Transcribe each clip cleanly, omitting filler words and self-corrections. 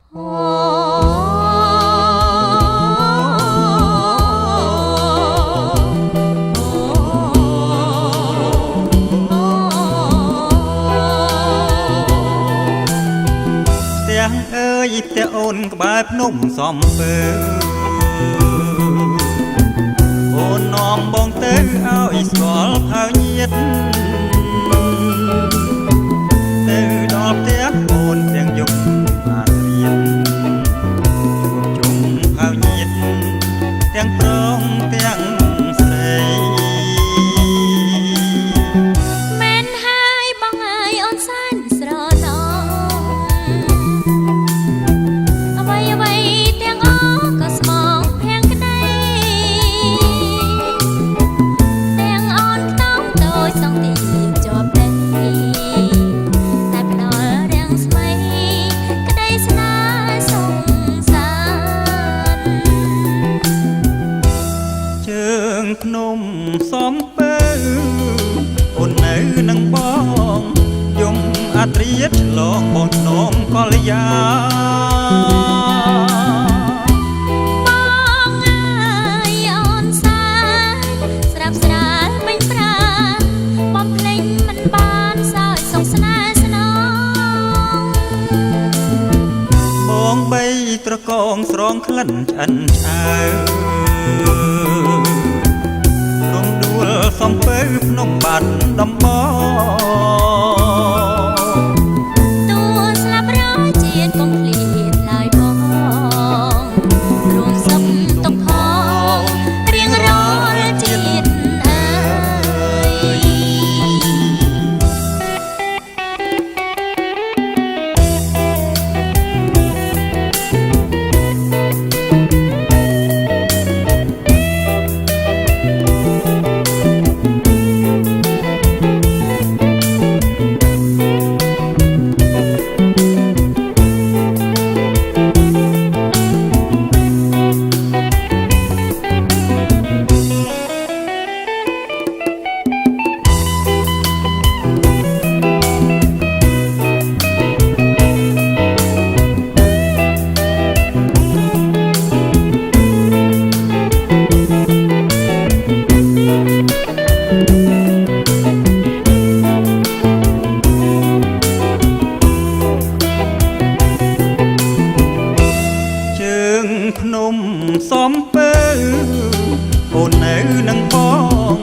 แต่អូនក្បែរភ្នំសំពើអូននាំបងទៅឲ្យស្គាល់ផៅញាតទៅដល់ផ្ទះអូនទាំងយប់បានរៀនជួបជុំផៅញាតទាំងប្រងទាំងស្រីមែនហើយបងអើយអូនសែនស្រណោទាំងអក៏ស្មងភាំងក្តីទាំងអូនខ្នងតូចសងទីជាប់ដីតែផ្ដល់រាំងស្មៃក្តីស្នេហ៍សងសានជើងភ្នំសំពើអូននៅនឹងបងយំអាត្រៀតឆ្លងបងភ្នំកល្យាត្រកងស្រងក្លិនឆ្អិនឆ្អៅរំដួលសំពៅភ្នំបាត់ដំបងតួស្លាប់រយជាតិកុំភ្លៀតឡើយបងរួមសុខទុក្ខផងរៀងរាល់ជាតិអើយភ្នំសំពើអូននៅនឹងបង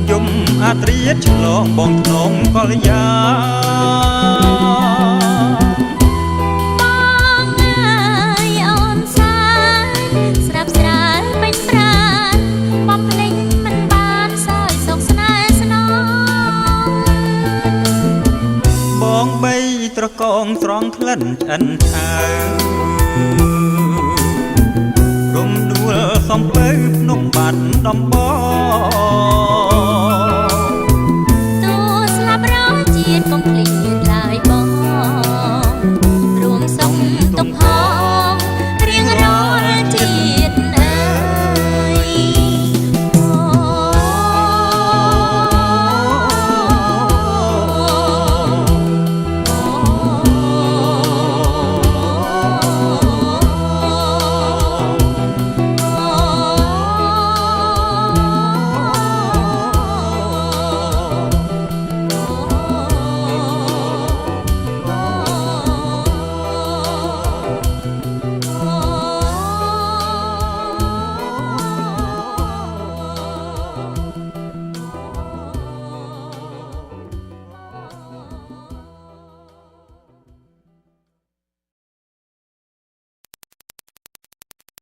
យំអាត្រៀតឆ្លងបងភ្នំកល្យាបងអើយអូនសាស្រាប់ស្រាលពេញប្រាណបំភ្លេចមិនបានសោយសុខស្នេហ៍ស្នងបងបីត្រកងស្រងក្លិនឆ្អិនឆៅរំដួលសំពៅភ្នំបាត់ដំបង